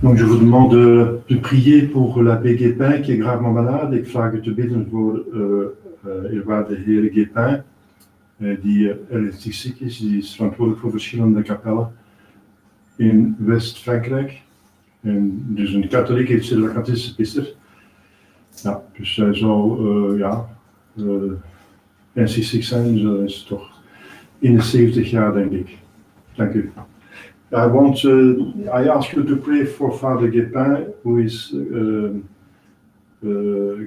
Donc je vous demande de prier pour l'abbé Guépin qui est gravement malade. Ik vraag u te bidden voor eerwaarde heer Guépin, die ernstig ziek is. Die is verantwoordelijk voor verschillende kapellen in West-Frankrijk. En dus een katholiek heeft Sint-Lacantische priester. Ja, dus hij zou ernstig ziek zijn, dus dat is toch in de 70 jaar denk ik. Dank u. I ask you to pray for Father Guépin, who is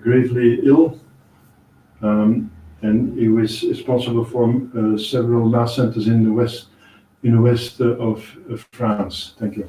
gravely ill, and he was responsible for several mass centers in the west of France. Thank you.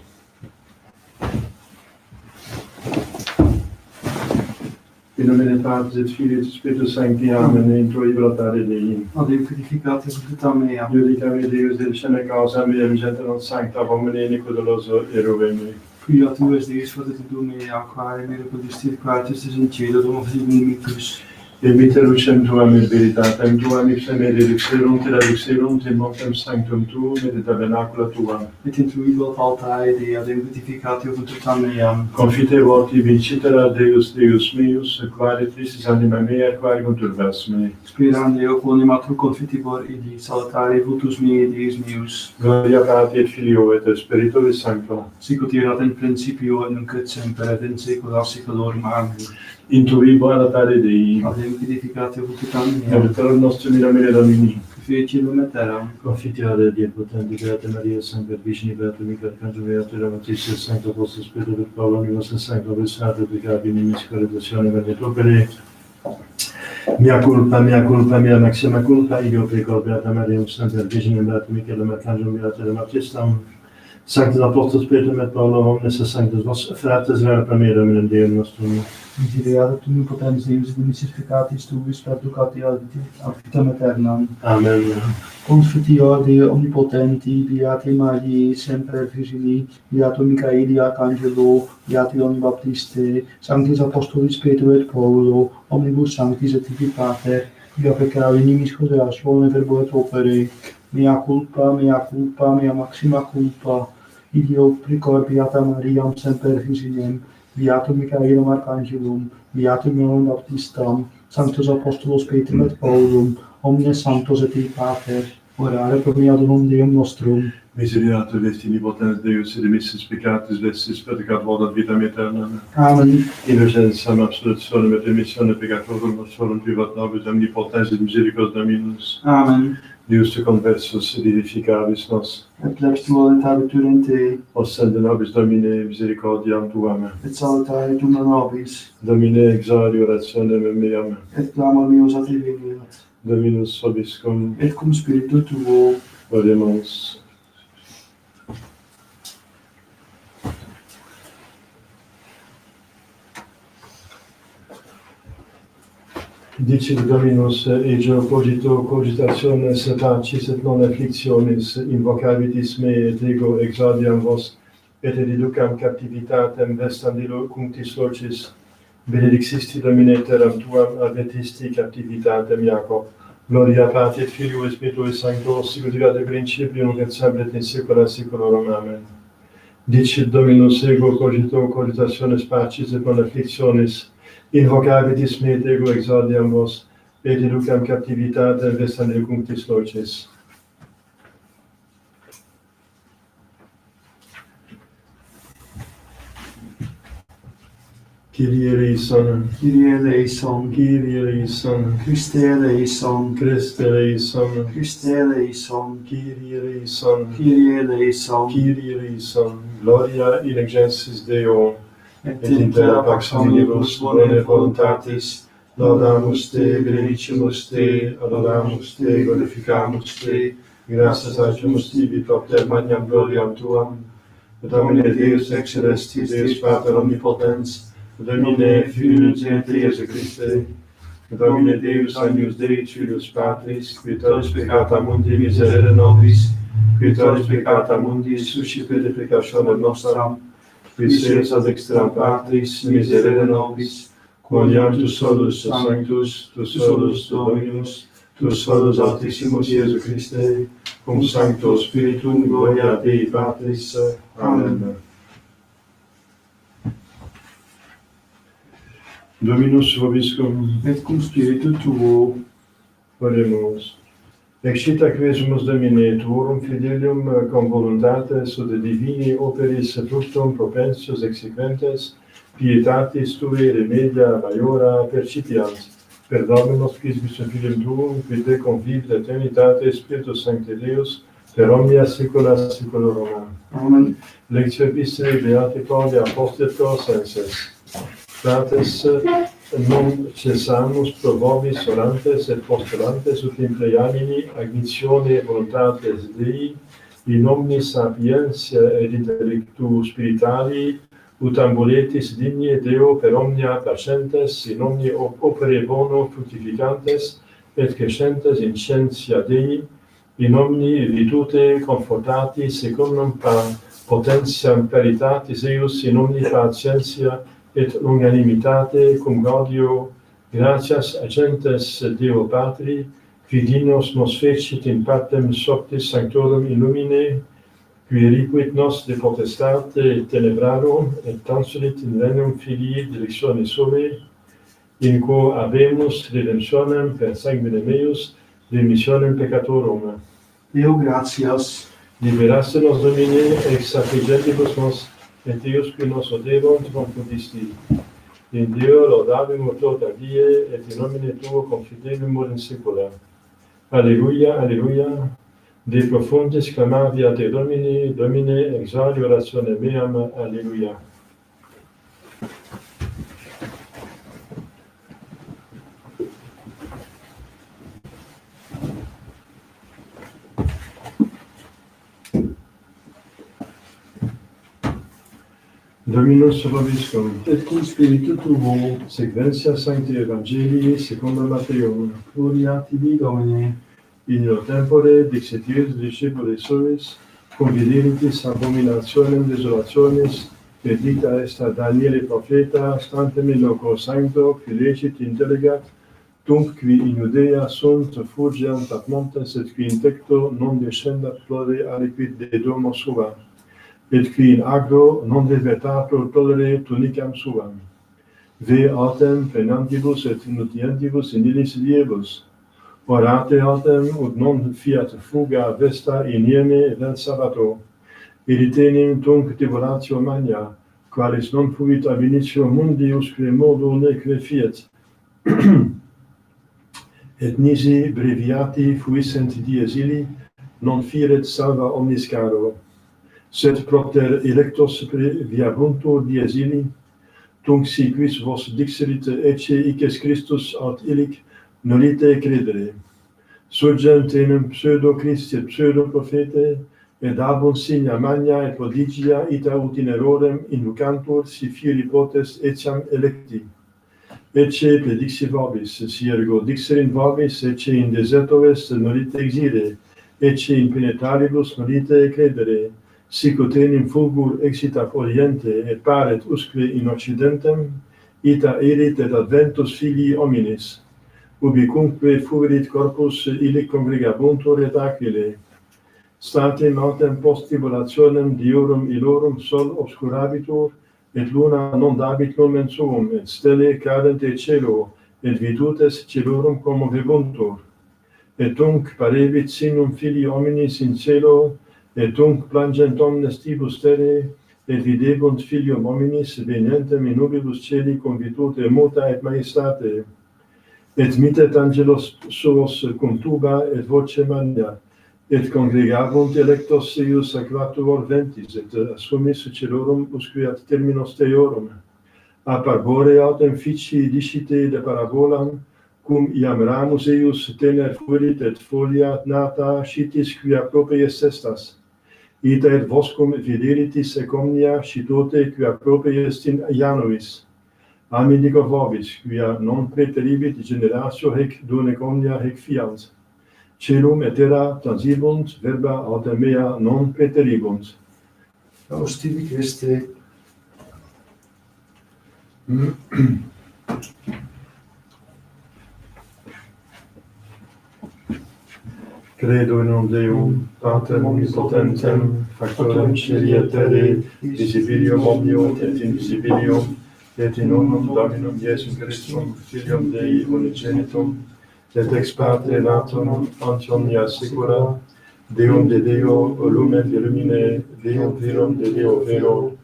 In nomine Patris et Filii et Spiritus Sancti, amen. Intro ibratare Dei. Ad edificate vita mea. Iudicare Deus et sine causa meam generant sancta homine iniquituloso erove me. Quia tuus Deus fortitudo mea, quae miracudis quaetus in cielo domo limitus. Emite lucem tuam et veritatem tuam ipsem reduxerunt et aduxerunt in mortem sanctum tuum et tabernacula tuam. Et intruibat altae Dei ad edificatio vita mea. Confite voti vincitera Deus meus, quare tristis anima mea, quare conturbas me. Spirande eo quoniam tu confitibor idi salutare vultus mei Deus meus. Gloria Patri et Filio et Spiritui Sancto. Sicut erat in principio et nunc et semper et in saecula saeculorum. Amen. Intuibo adatare Dei. Ad edificatio vita mea. Et per nostrum miramere Domini. Fiat cielum et terram. Confiteare Dei potenti Beata Maria Semper Virgine Beata Michael Canto Beata Ramaticia Sancto Apostolo Spiritu et Paolo Univos et Sancto Besato Peccavi Nimis Corredazione Vernet Opere. Mea culpa, mea maxima culpa, ego pecor Beata Maria Semper Virgine Beata Michael Arcangelo Beata Ramatistam. Sanctus Apostolo Spiritu et Paolo Omnes et Sanctus Vos Fratres Rara Pramera in Deum nostrum. Miserere tu potens Deus et misericordiatis tuis perducati ad vitam aeternam. Amen. Confitio Dei omnipotenti, Beate Mariae Semper Virgini, Beato Michaeli Arcangelo, Beatione Baptiste, Sanctis Apostolis Petro et Paulo, omnibus sanctis et tibi Pater, ea peccavi nimis causazione verbo et opere, mea culpa, mea maxima culpa, ideo precor Beata Mariam Semper Virginem, Beatum Michaelum Arcangelum, Beatum Ioannem Baptistam, Sanctus Apostolos Petrum et Paulum, omnes sanctos et Dei Pater, orare pro meadorum Deum nostrum, Miseriate vesti nipotens Deus, et remissis peccatis vestis, pedicat volat vitam aeternam. Amen. Innocensam absolutionem et remissione peccatorum nostrorum privat nobis omnipotens et misericordias Dominus. Amen. Deus te conversus et edificabis nos. Et plebs voluntabitur in te, Ossende nobis Domine misericordiam tuam. et salutare tum nobis, Domine exaudi orationem meam. et clamor meus a te veniat, Dominus vobiscum. et cum spiritu tuo, Oremus. Dicit Dominus, ego cogito cogitationes pacis et non afflictionis, invocavitis me et ego exaudiam vos, et educam captivitatem vestandilo cunctis locis, benedixisti Domine terram tuam, adventisti captivitatem Iacob. Gloria Patri et Filio et Spiritui Sancto, sicut erat in principio nunc et semper et in saecula saeculorum. Amen. Dicit Dominus, ego cogito cogitationes pacis et non afflictionis, invocavitis me et ego exaudiam vos, et educam captivitatem vestandilo cunctis locis. Kyrie eleison, Kyrie eleison, Kyrie eleison, Christe eleison, Christe eleison, Christe eleison, Kyrie eleison, Kyrie eleison, Kyrie eleison, Gloria in excelsis Deo, et in terra pax omnibus bone voluntatis, laudamus te, benedicimus te, adoramus te, glorificamus te, gratias agimus tibi propter magnam gloriam tuam, Domine Deus ex celestis, Deus Pater omnipotens, Domine Filius et Iesu Christe, Domine Deus agnus Dei Filius Patris, qui tollis peccata mundi miserere nobis, qui tollis peccata mundi suscipere peccationem nostram, qui seas ad extrem Patris miserere nobis, quoniam tu solus sanctus, tu solus Dominus, tu solus Altissimus Iesu Christe, cum Sancto Spiritum gloria Dei Patris. Amen. Dominus vobiscum. et cum spiritu tuo, Oremus. Excita quesumus Domine, tuorum fidelium cum voluntates ut divini operis fructum propensius exequentes, pietatis tue remedia maiora percipiant. Per Dominus Christus Filium tuum, qui te convivi eternitate Spiritus Sancte Deus, per omnia saecula saeculorum. Amen. Lectio epistolae Beati Pauli Apostolo senses. Frates, non cessamus pro vobis orantes et postulantes ut impleamini agnitione voluntates Dei, in omni sapientia et intellectu spirituali, ut ambuletis digne Deo per omnia patientes, in omni opere bono fructificantes, et crescentes in scientia Dei, in omni virtute confortati secundum potentiam caritatis eius, in omni patientia et longanimitate cum gaudio, gratias agentes Deo Patri, qui dignos nos fecit in partem sortis sanctorum illumine, qui eripuit nos de potestate tenebrarum, et transulit in regnum Filii directione suae, in quo habemus redemptionem per sanguine meius, remissionem peccatorum. Deo gratias, Liberasse nos Domine ex affligentibus nos, et Deus qui nos oderunt confudisti. In Deo laudabimus tota die, et in nomine Tuo confidelimur in saecula. Alleluia, alleluia. De profundis clamavi a te Domine, Domine exaudi orationem meam, alleluia. Dominus vobiscum. et cum spiritu tuo, Sequentia Sancti Evangelii secundum Matteum. gloria tibi Domine. In illo tempore dixit Iesus discipulis suis, cum videritis abominationem desolationis, predicta est a Daniele profeta, stantem in loco sancto, qui lecit intellegat, tunc qui in Judea sunt fugiant ad montes, et qui in tecto non descendat plore aliquid de domo sua, et qui in agro non libertatur tolere tunicam suam. Ve autem prenantibus et nutientibus in illis liebus, orate autem ut non fiat fuga vesta inieme vel sabbato, editenim tunc devolatio magna, qualis non fuit ab initio mundi usque modo neque fiat. Et nisi breviati fuissent dies illi, non firet salva omnis caro. Sed propter electos viabuntur dies illi, tunc si quis vos dixerit ecce ices Christus aut illic nolite credere. Surgent enim pseudo Christi et pseudo prophete, et abunt signa magna et prodigia ita ut in errorem inducantur si fieri potes etiam electi. Ecce predixi vobis, si ergo dixerin vobis, ecce in deserto est nolite exire, ecce in penetralibus nolite credere, sic ut enim fulgur exit ab oriente, et paret usque in occidentem, ita erit et adventus filii hominis, ubicunque fuerit corpus illic congregabuntur et aquile. Statim autem post tribulationem diorum illorum sol obscurabitur, et luna non dabit lumen suum, et stelle cadent e cielo, et virtutes celorum commovebuntur. Et tunc parevit signum filii hominis in cielo, et tunc plangent omnes tibus terre, et videbunt filium hominis venientem in nubilus celi cum virtute muta et majestate. Et mittet angelos suos cum tuba et voce magna, et congregabunt electos eius aquatur ventis, et assumis celorum usque ad terminos teorum. A parbore autem fici discite de parabolam, cum iam ramus eius tener fuerit et folia nata scitis quia propies estas. Ita et voscum videritis ec omnia scitote quia propies in Ianuis. Ami dico vobis, quia non preteribit generatio hec donec omnia hec fiant. Celum et terra transibunt, verba autem mea non preteribunt. Austibi Christe. Credo in un Deum, Patrem omnipotentem, factorem celi et terrae, visibilium omnium et invisibilium, et in unum Dominum Iesum Christum, Filium Dei unigenitum, et ex parte natum ante omnia secula, Deum de Deo, lumen de lumine, Deum virum de Deo vero,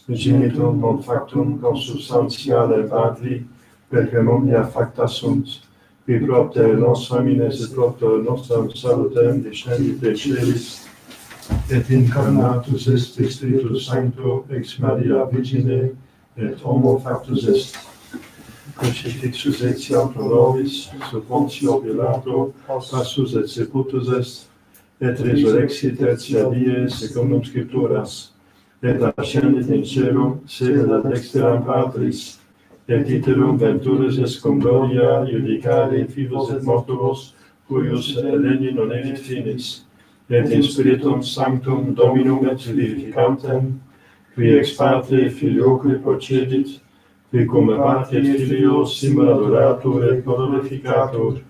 genitum non factum consubstantialem Patri, perquem omnia facta sunt, qui propter nos homines et propter nostram salutem descendit de celis, et incarnatus est Spiritus Sancto ex Maria Virgine, et homo factus est. Crucifixus etiam pro nobis, sub Pontio Pilato, passus et sepultus est, et resurrexit tertia die secundum Scripturas, et ascendit in caelum, sede ad dexteram Patris, et iterum venturus est cum gloria judicare vivos et mortuos, cuius regni non erit finis, et in Spiritum Sanctum Dominum et vivificantem, qui ex parte filioque procedit, qui cum parte filio simul adoratur et glorificatur,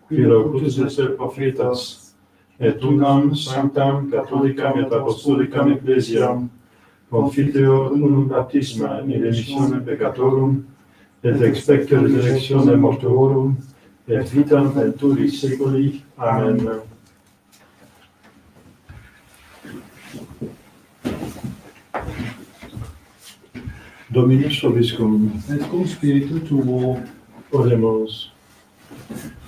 qui locutus est per prophetas, et unam sanctam catholicam et apostolicam ecclesiam, confiteor unum baptisma in remissionem peccatorum, et expecto resurrectionem mortuorum, et vitam venturis seculi. Amen. Dominus vobiscum. Et cum spiritu tuo. Oremus.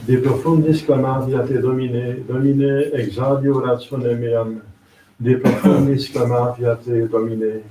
De profundis clamavi a te, Domine, Domine, exaudio rationem meam. De profundis clamavi a te, Domine.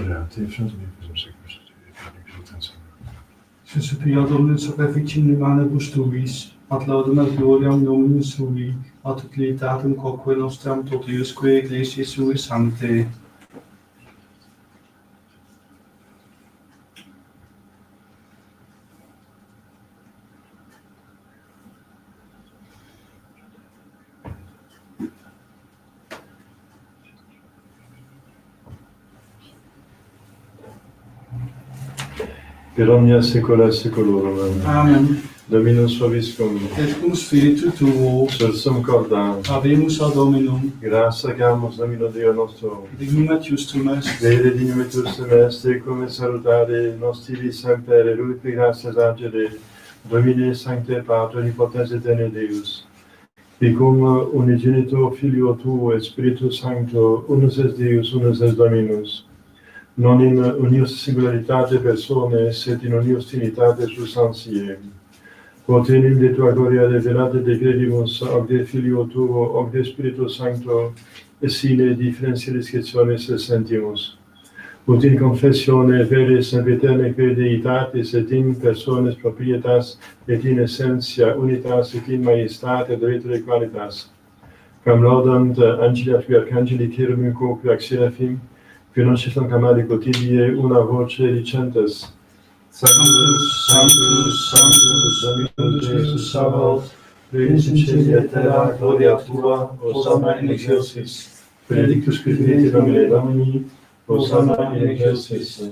creativ și zum securs Și să fie Domnul să perfecțiune mane bustuvis, at laudem ad gloriam nomine sui, at utilitatem quoque nostram totiusque ecclesiae sui sancte. per omnia saecula saeculorum. Amen. Dominus vobiscum, Et cum spiritu tuo, sursum corda, habemus ad Dominum, gratia gamus Domino Deo nostro, dignum et justum est, Vere dignum et justum est, cum et salutare nostri semper eruique gratias agere, Domine Sancte Pater Omnipotens Eterne Deus, qui cum unigenitor Filio Tuo et Spiritus Sancto, unus est Deus, unus est Dominus, non in unius singularitate persones, sed in unius trinitate substantiae. Quod enim de tua gloria revelate de credimus, hoc de Filio Tuo, hoc de Spiritus Sancto, et sine differentialis discretionis sentimus. Ut in confessione vere sempiterne que deitatis et in persones proprietas et in essentia unitas et in majestate et retore qualitas. Quam laudant angeli qui arcangeli cherubim quoque ac seraphim, qui non si camare quotidie una voce dicentes. Sanctus, Sanctus, Sanctus, Dominus Deus Sabaoth, Regnus in caeli et terra, gloria tua, hosanna in excelsis. Benedictus qui venit in nomine Domini, hosanna in excelsis.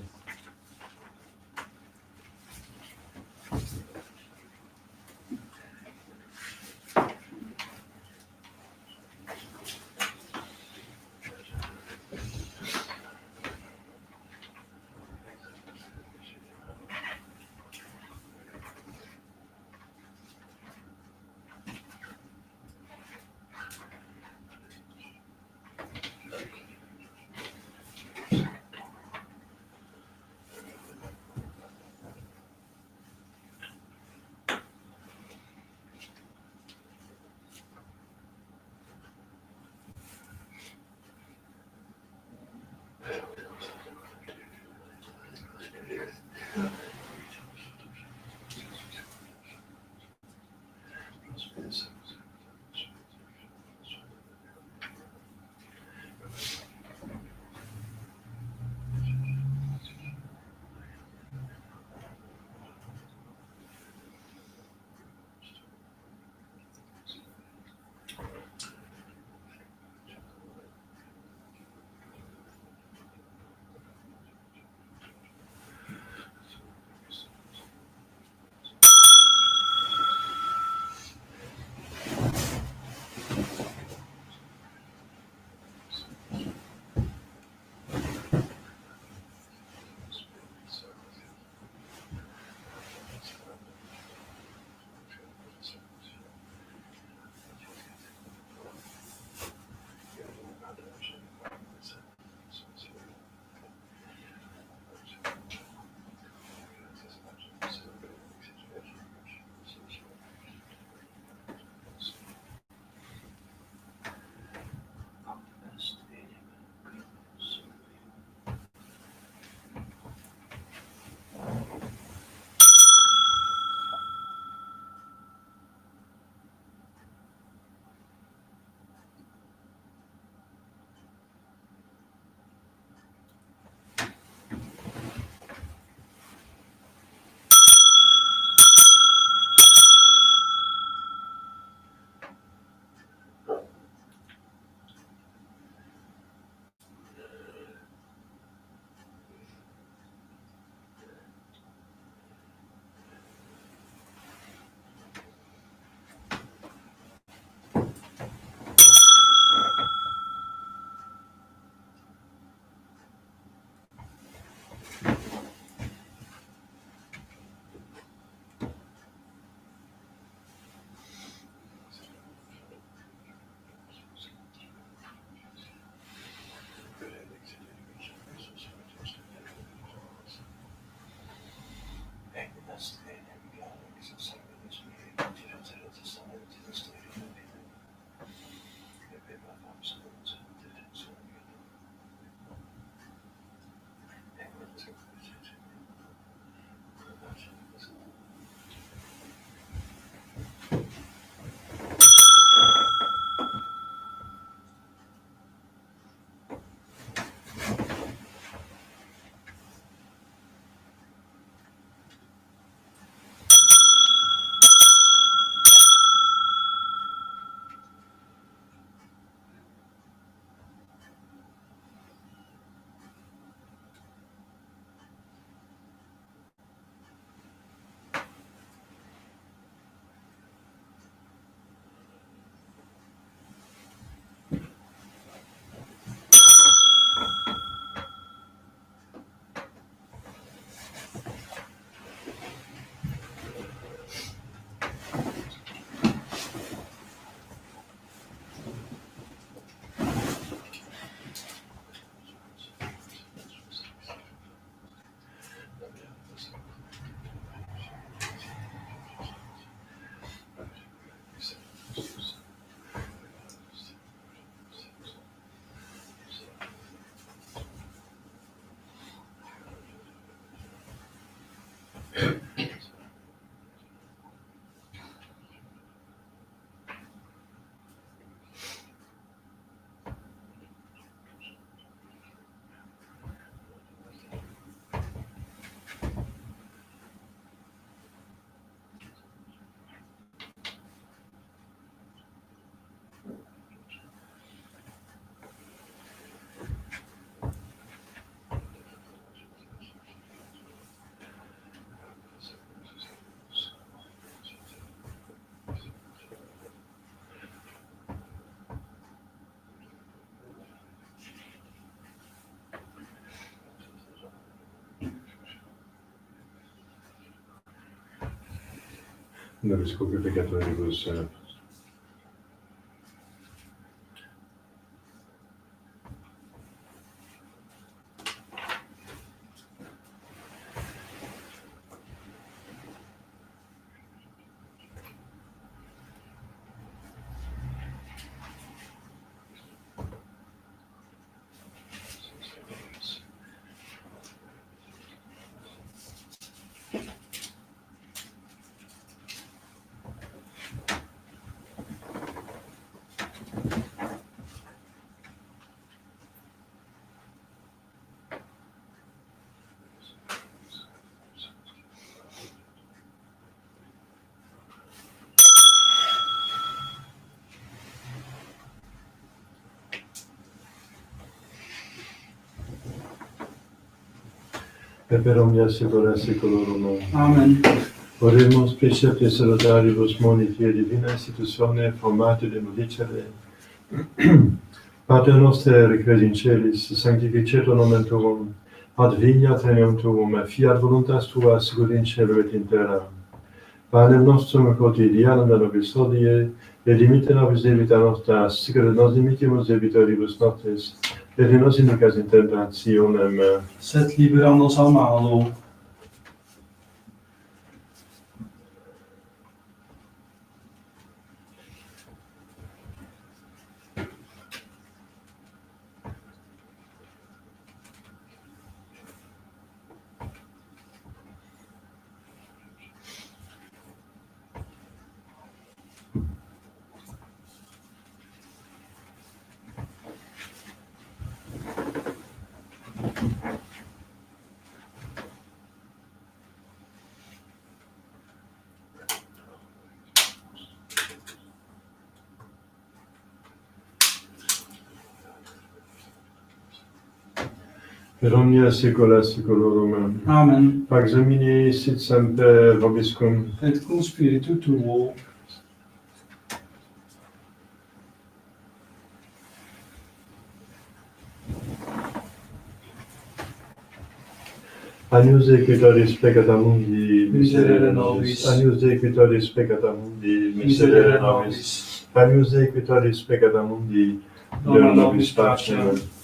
nobis coque peccatoribus, et per omnia saecula saeculorum. Amen. Oremus preceptes rodaribus moniti et divina institutione formate de mudicere. Pater noster, qui es in celis, sanctificetur nomen tuum, adveniat regnum tuum, fiat voluntas tua sicut in cielo et in terra. Panem nostrum quotidianum da nobis hodie, et dimitte nobis debita nostra, sicut nos dimittimus debitoribus nostris, et in nos inducas in tentationem, Sed libera nos a malo. per omnia saecula saeculorum. Amen. Pax Domini sit semper vobiscum. Et cum spiritu tuo. Agnus Dei qui tollis peccata mundi, Miserere nobis. Agnus Dei qui tollis peccata mundi, miserere nobis. Agnus Dei qui tollis peccata mundi, dona nobis pacem.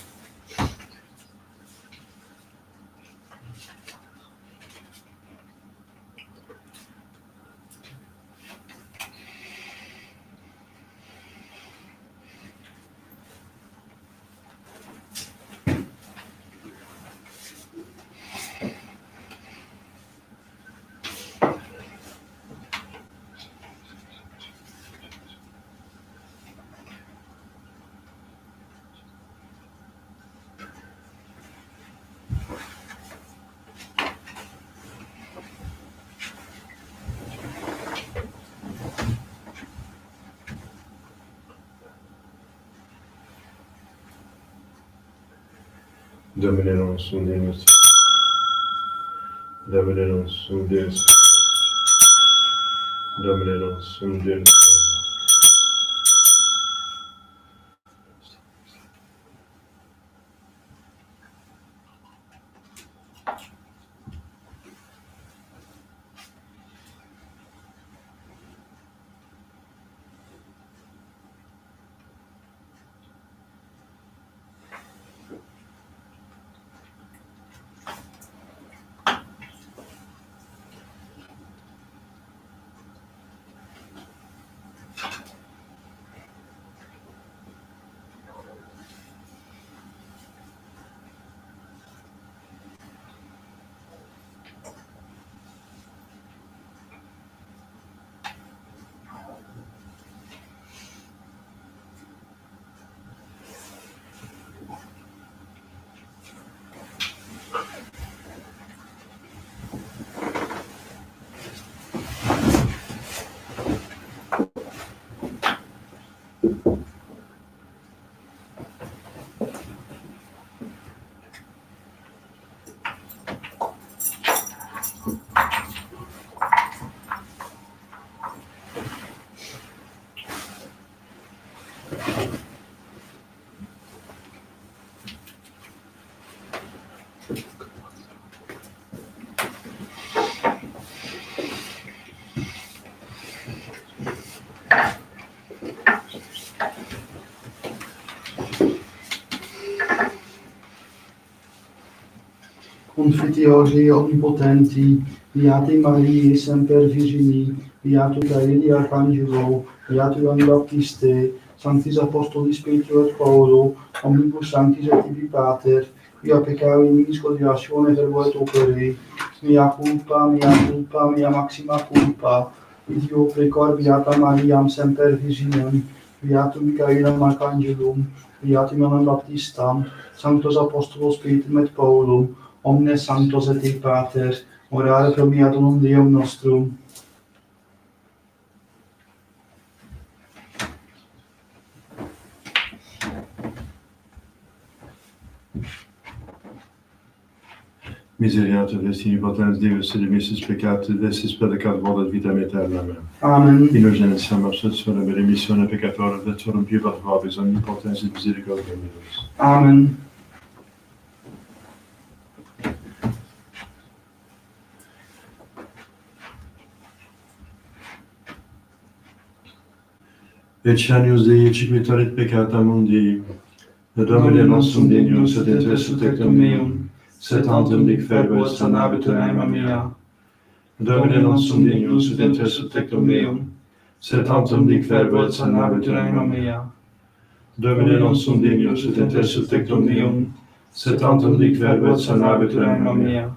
Domine nostrum Deus. Domine nostrum Deus. Domine nostrum Deus. Confiteori onnipotenti, Beate Mariae Semper Virgini, Beato Gaeli Arcangelo, Beato Ioanni Baptiste, Sanctis Apostolis Petro et Paulo, omnibus sanctis et tibi Pater, quia peccari minis codiatione verbo et opere, mea culpa, mea maxima culpa, Dio precor Beata Mariam Semper Virginem, Beatum Michaelem Arcangelum, Beatum Ioannem Baptistam, Sanctos Apostolos Petrum et Paulum, omnes sanctos et te Pater, orare pro mea donum Deum nostrum. Miseriate Destini potens Deus et remissis peccati, dessis pedicat volet vitam aeternam. Amen. In urgentiam absolutione per remissione peccatorum veterum pibas vobis omnipotens et misericordia meus. Amen. Et agnus Dei ecipitarit peccata mundi, et Domine nostrum dignus et interesse tectum meum, sed tantum dic fervo et sanabitur anima mea. Domine nostrum dignus et interesse tectum meum, sed tantum dic fervo et sanabitur anima mea. Domine nostrum dignus et interesse tectum meum, sed tantum dic fervo et sanabitur anima mea.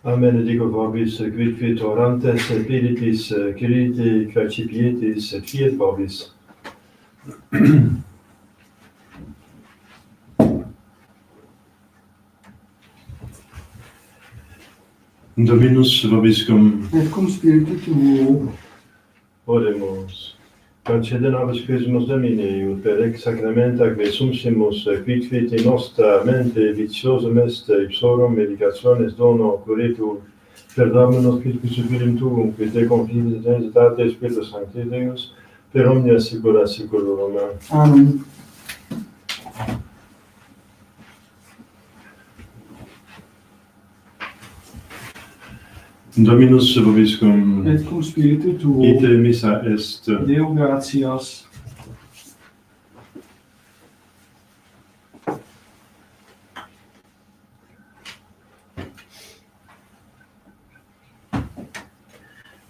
Amen, dico vobis, quid fit orantes, et peditis, quirite, quacipietis, et fiat vobis. Dominus vobiscum. Et cum spiritu tuo. Oremus. Concede nobis Christus Domine, ut per ex sacramenta que sumsimus, quid fit in nostra mente vitiosum est, ipsorum medicationes dono curitur, per Dominus Christus Filium Tuum, quid te confides et Etate Spiritus Sancti Deus, per omnia secula seculorum. Amen. Dominus vobiscum. Et cum spiritu tuo. Ite missa est. Deo gratias.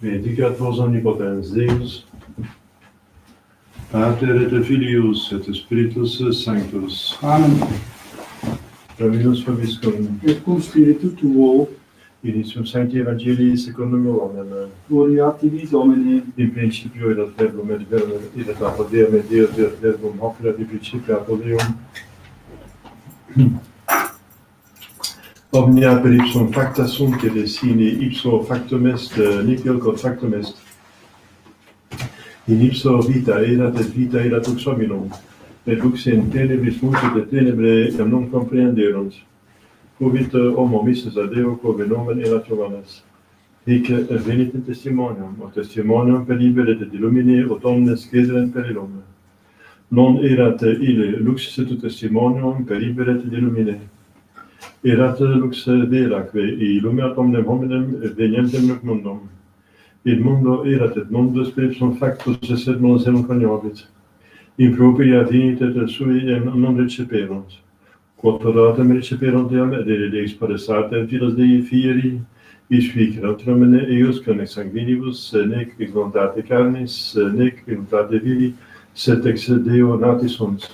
Benedicat vos omnipotens Deus, Pater et Filius et Spiritus Sanctus. Amen. Dominus vobiscum. Et cum spiritu tuo. Initium Sancti Evangelii secundum Ioannem. Gloria tibi Domine. In principio erat verbum et verbum erat apud Deum et Deus erat verbum hoc erat in principio apud Deum. Omnia per ipsum facta sunt et sine ipso factum est, nihil quod factum est. In ipso vita erat et vita erat lux hominum, et lux in tenebris multit et tenebrae iam non comprehenderunt. Cuvit homo missus ad Deo quo nomen erat Johannes. Hic venit in testimonium, o testimonium per liberet et illumine, ut omnes cederent per illum. Non erat ille lux et testimonium per liberet et illumine. Erat lux veraque illuminat omnem hominem venientem nunc mundum. Il mundo erat et mundus per ipsum factus sed non eum coniovit. In propria venit et sui non receperunt. Quod paratem receperunt eam, et Deus paressatem filos Dei fieri, is ficerat nomine eius conex sanguinibus, nec ex voluntate carnis, nec ex voluntate viri, sed ex Deo natis sunt.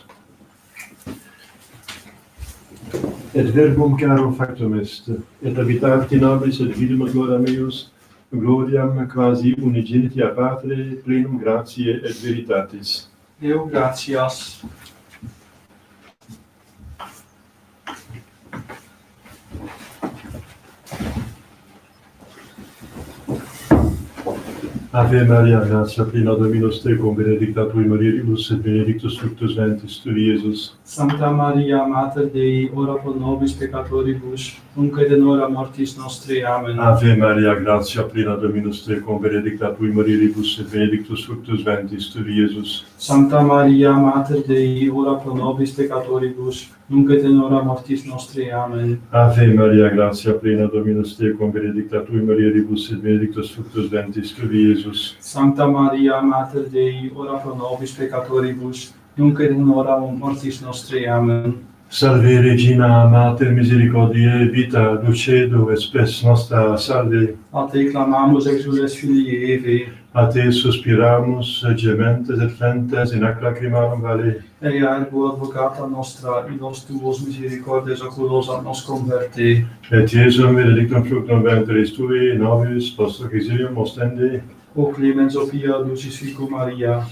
Et verbum caro factum est, et habitat in nobis et vidimus gloriam eius, gloriam quasi unigenitia Patre, plenum gratiae et veritatis. Deo gratias. Ave Maria, gratia plena Dominus tecum, benedicta tui mulieribus et benedictus fructus ventris tui, Iesus. Sancta Maria, Mater Dei, ora pro nobis peccatoribus, nunc et in hora mortis nostre. Amen. Ave Maria, gratia plena Dominus tecum, benedicta tui mulieribus et benedictus fructus ventris tui, Iesus. Sancta Maria, Mater Dei, ora pro nobis peccatoribus, nunc et in hora mortis nostre. Amen. Ave Maria, gratia plena Dominus tecum, benedicta tui mulieribus et benedictus fructus ventris tui, Iesus. Sancta Maria, Mater Dei, ora pro nobis peccatoribus, nunc et in hora mortis nostre. Amen. Salve Regina, Mater misericordiae, vita, dulcedo, et spes nostra, salve. A te clamamus exules filii Eve, A te suspiramus, gementes et flentes in ac lacrimarum vale. ea ergo advocata nostra, idos tuos misericordes oculos ad nos converte. Et Iesum benedictum fructum ventris tui, nobis post hoc exilium ostende. O clemens o pia dulcis fico Maria,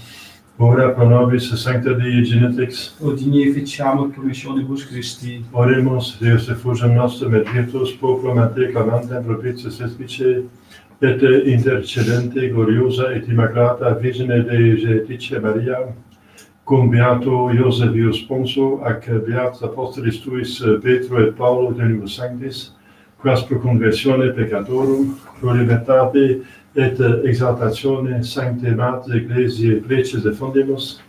Ora pro nobis sancta Dei Genetix. o digne efficiamur commissionibus Christi. Oremus, Deus effusum nostrum et virtus populum a te clamantem propitius espice, et intercedente gloriosa et immaculata Virgine Dei Genetice Maria, cum beato Iosebius Sponso, ac beatus apostolis tuis Petro et Paulo tenibus sanctis, quas pro conversione peccatorum, pro libertate et exaltatione sancte Mater Ecclesiae preces defundimus,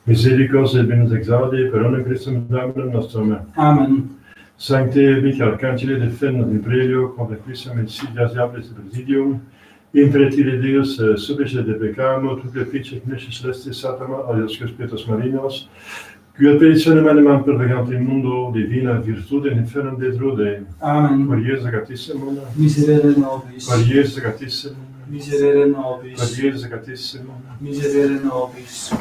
misericors et benus exaudi per onum Christum Dominum nostrum. Amen. Sancte Michael Arcangeli defendum in prelio, converquissum in sidias diablis et presidium, impretire Deus subice de peccamo, tutte ficit nescis celestis satama, alios Spiritus Marinos, qui ad petitionem animam pervegant in mundo divina virtude in infernum detrude. Amen. Por Iesus Sanctissimum, Miserere nobis. por Iesus Sanctissimum, Miserere por nobis. Iesus Sanctissimum. Miserere nobis.